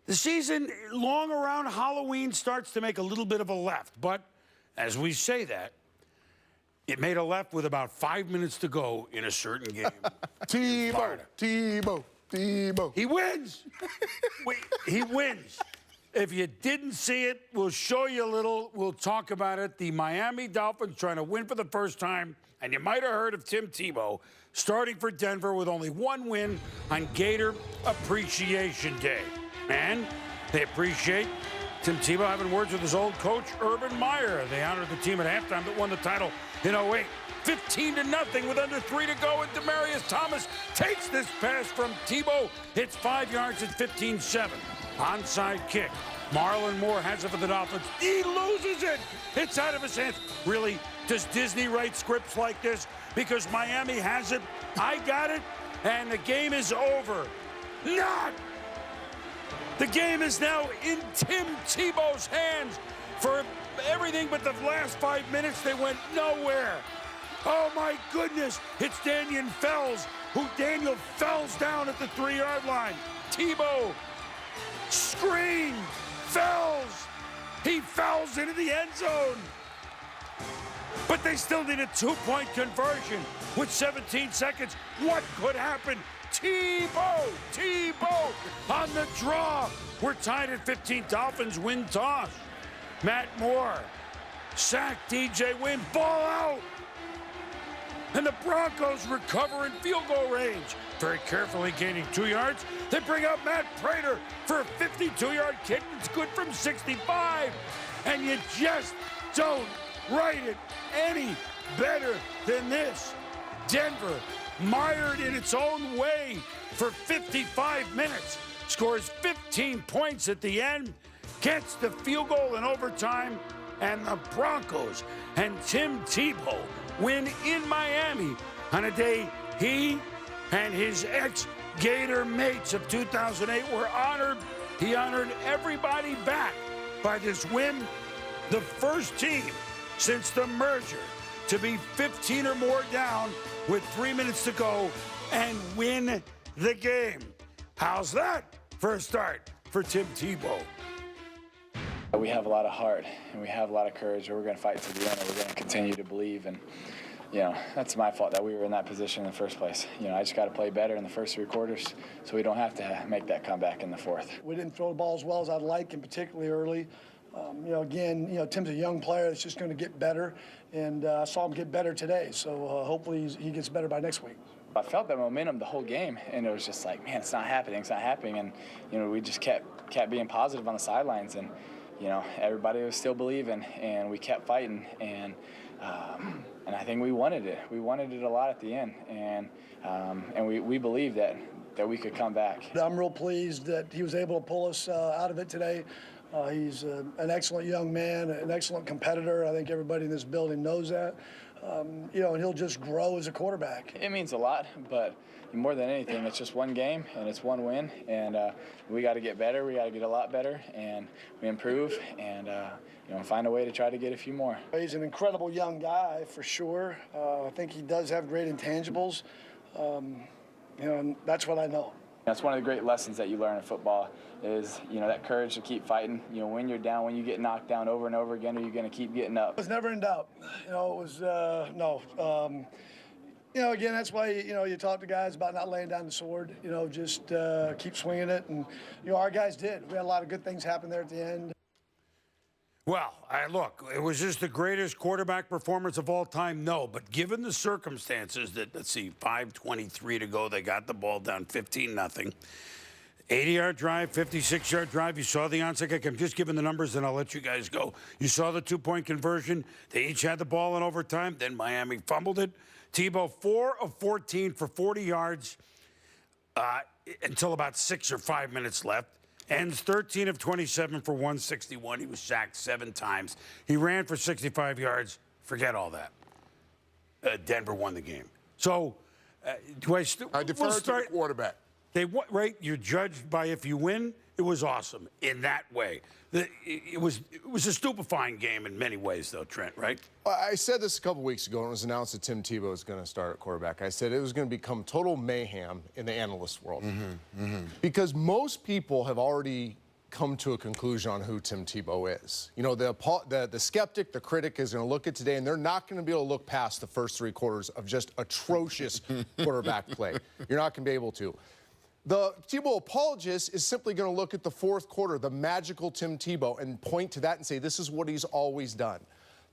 The season long around Halloween starts to make a little bit of a left, but as we say that, it made a left with about 5 minutes to go in a certain game. Tebow. He wins. He wins. If you didn't see it, we'll show you a little. We'll talk about it. The Miami Dolphins trying to win for the first time, and you might have heard of Tim Tebow starting for Denver with only one win on Gator Appreciation Day. And they appreciate Tim Tebow having words with his old coach, Urban Meyer. They honored the team at halftime that won the title in 08. 15-0 with under 3 to go, and Demaryius Thomas takes this pass from Tebow. It's 5 yards at 15-7. Onside kick. Marlon Moore has it for the Dolphins. He loses it. It's out of his hands. Really, does Disney write scripts like this? Because Miami has it, I got it, and the game is over. Not! The game is now in Tim Tebow's hands. For everything but the last 5 minutes, they went nowhere. Oh my goodness, it's Daniel Fells, who Daniel fells down at the 3-yard line. Tebow, screen, Fells. He fouls into the end zone. But they still need a 2-point conversion with 17 seconds. What could happen? Tebow on the draw. We're tied at 15. Dolphins win toss. Matt Moore, sack, DJ wins, ball out. And the Broncos recover in field goal range. Very carefully gaining 2 yards. They bring out Matt Prater for a 52-yard kick that's good from 65. And you just don't write it any better than this. Denver, mired in its own way for 55 minutes, scores 15 points at the end, gets the field goal in overtime, and the Broncos and Tim Tebow win in Miami on a day he and his ex-Gator mates of 2008 were honored. He honored everybody back by this win. The first team since the merger to be 15 or more down with 3 minutes to go and win the game. How's that for a start for Tim Tebow? We have a lot of heart and we have a lot of courage. We're going to fight to the end and we're going to continue to believe. And, that's my fault that we were in that position in the first place. I just got to play better in the first 3 quarters so we don't have to make that comeback in the fourth. We didn't throw the ball as well as I'd like, and particularly early. Tim's a young player that's just going to get better, and I saw him get better today. So hopefully he gets better by next week. I felt that momentum the whole game, and it was just like, man, it's not happening, and we just kept being positive on the sidelines, and everybody was still believing, and we kept fighting, and I think we wanted it. We wanted it a lot at the end, and we believed that we could come back. I'm real pleased that he was able to pull us out of it today. He's an excellent young man, an excellent competitor. I think everybody in this building knows that. And he'll just grow as a quarterback. It means a lot, but more than anything, it's just one game and it's one win, and we got to get better. We got to get a lot better, and we improve, and find a way to try to get a few more. He's an incredible young guy for sure. I think he does have great intangibles, and that's what I know. That's one of the great lessons that you learn in football is, that courage to keep fighting. When you're down, when you get knocked down over and over again, are you going to keep getting up? It was never in doubt. It was, no. Again, that's why, you talk to guys about not laying down the sword, just keep swinging it. And, our guys did. We had a lot of good things happen there at the end. Well, look, it was just the greatest quarterback performance of all time, no. But given the circumstances that, let's see, 5:23 to go, they got the ball down 15-0. 80-yard drive, 56-yard drive. You saw the onside kick. I'm just giving the numbers, and I'll let you guys go. You saw the 2-point conversion. They each had the ball in overtime. Then Miami fumbled it. Tebow, 4 of 14 for 40 yards until about 6 or 5 minutes left. Ends 13 of 27 for 161. He was sacked 7 times. He ran for 65 yards. Forget all that. Denver won the game. So, I defer to the quarterback. Right? You're judged by if you win. It was awesome in that way. It was a stupefying game in many ways, though, Trent, right? I said this a couple weeks ago when it was announced that Tim Tebow was going to start at quarterback. I said it was going to become total mayhem in the analyst world. Because most people have already come to a conclusion on who Tim Tebow is. You know, the skeptic, the critic is going to look at today, and they're not going to be able to look past the first 3 quarters of just atrocious quarterback play. You're not going to be able to. The Tebow apologist is simply going to look at the 4th quarter, the magical Tim Tebow, and point to that and say, this is what he's always done.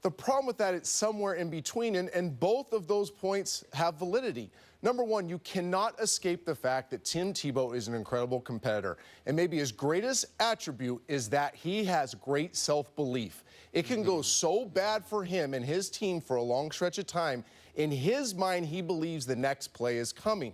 The problem with that, it's somewhere in between, and both of those points have validity. Number one, you cannot escape the fact that Tim Tebow is an incredible competitor, and maybe his greatest attribute is that he has great self-belief. It can go so bad for him and his team for a long stretch of time. In his mind, he believes the next play is coming.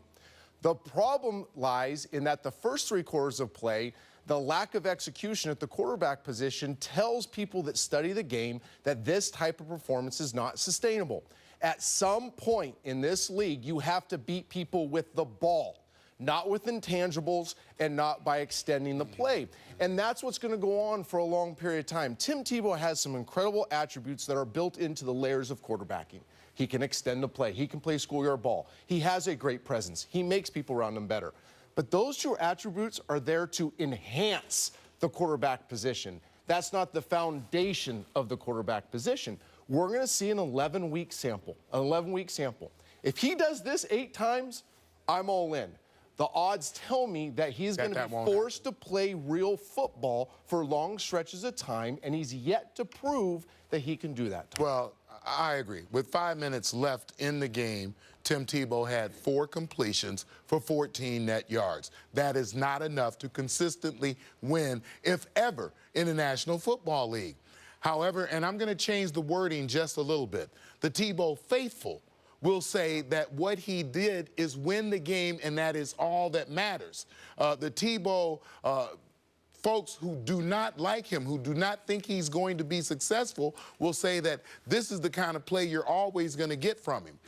The problem lies in that the first 3 quarters of play, the lack of execution at the quarterback position tells people that study the game that this type of performance is not sustainable. At some point in this league, you have to beat people with the ball, not with intangibles and not by extending the play. And that's what's going to go on for a long period of time. Tim Tebow has some incredible attributes that are built into the layers of quarterbacking. He can extend the play. He can play schoolyard ball. He has a great presence. He makes people around him better. But those 2 attributes are there to enhance the quarterback position. That's not the foundation of the quarterback position. We're going to see an 11-week sample, If he does this 8 times, I'm all in. The odds tell me that he's going to be forced to play real football for long stretches of time, and he's yet to prove that he can do that. Well, I agree. With 5 minutes left in the game, Tim Tebow had 4 completions for 14 net yards. That is not enough to consistently win, if ever, in the National Football League. However, and I'm going to change the wording just a little bit, the Tebow faithful will say that what he did is win the game, and that is all that matters. The Tebow folks who do not like him, who do not think he's going to be successful, will say that this is the kind of play you're always going to get from him.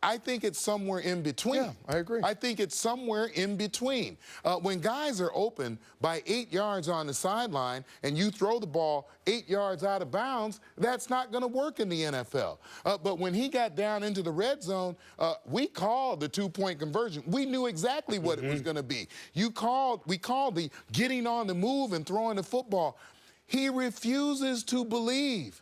I think it's somewhere in between. Yeah, I agree. I think it's somewhere in between. When guys are open by 8 yards on the sideline and you throw the ball 8 yards out of bounds, that's not going to work in the NFL. But when he got down into the red zone, we called the 2-point conversion. We knew exactly what it was going to be. We called the getting on the move and throwing the football. He refuses to believe.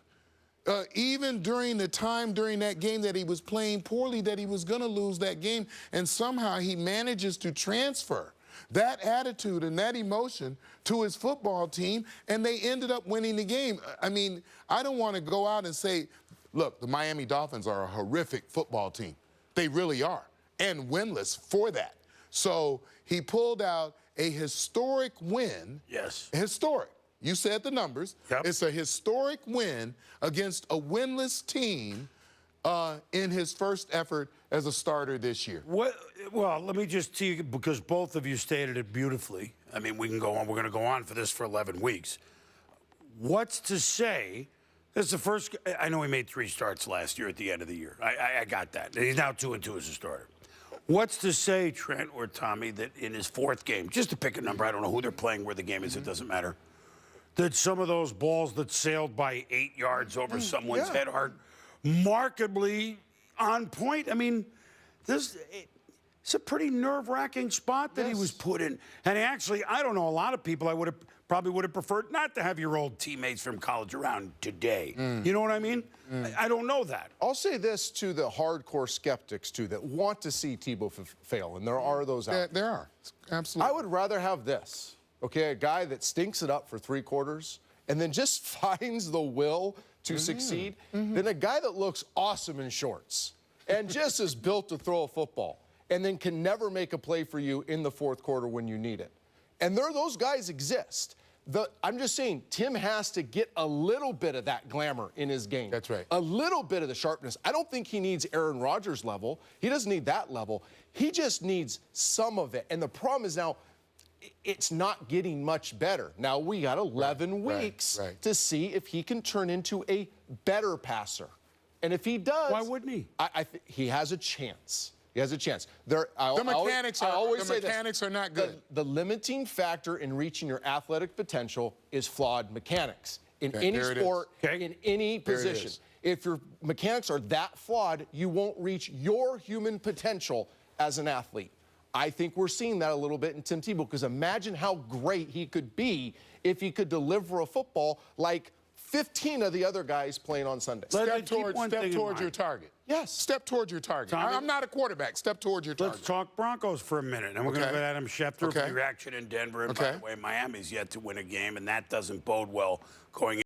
Even during the time during that game that he was playing poorly, that he was going to lose that game, and somehow he manages to transfer that attitude and that emotion to his football team, and they ended up winning the game. I mean, I don't want to go out and say, look, the Miami Dolphins are a horrific football team. They really are, and winless for that. So he pulled out a historic win. Yes. Historic. You said the numbers. Yep. It's a historic win against a winless team in his first effort as a starter this year. Well, let me just tell you, because both of you stated it beautifully. I mean, we can go on. We're going to go on for this for 11 weeks. What's to say? This is the first. I know he made 3 starts last year at the end of the year. I got that. He's now 2-2 as a starter. What's to say, Trent or Tommy, that in his 4th game, just to pick a number, I don't know who they're playing, where the game is, it doesn't matter, that some of those balls that sailed by 8 yards over someone's head are markedly on point? I mean, it's a pretty nerve-wracking spot that he was put in. And actually, I don't know, a lot of people probably would have preferred not to have your old teammates from college around today. You know what I mean? I don't know that. I'll say this to the hardcore skeptics, too, that want to see Tebow fail, and there are those out there. There are. Absolutely. I would rather have this. Okay, a guy that stinks it up for 3 quarters and then just finds the will to succeed than a guy that looks awesome in shorts and just is built to throw a football and then can never make a play for you in the 4th quarter when you need it. And those guys exist. I'm just saying, Tim has to get a little bit of that glamour in his game. That's right. A little bit of the sharpness. I don't think he needs Aaron Rodgers level. He doesn't need that level. He just needs some of it. And the problem is now, it's not getting much better. Now we got 11 weeks to see if he can turn into a better passer. And if he does, why wouldn't he? I think he has a chance. He has a chance. The mechanics are not good. The limiting factor in reaching your athletic potential is flawed mechanics in any sport, in any position. If your mechanics are that flawed, you won't reach your human potential as an athlete. I think we're seeing that a little bit in Tim Tebow, because imagine how great he could be if he could deliver a football like 15 of the other guys playing on Sunday. Step towards your target. Yes. Step towards your target. Tommy, I'm not a quarterback. Step towards your target. Let's talk Broncos for a minute. And we're going to go to Adam Schefter for the reaction in Denver. And by the way, Miami's yet to win a game, and that doesn't bode well going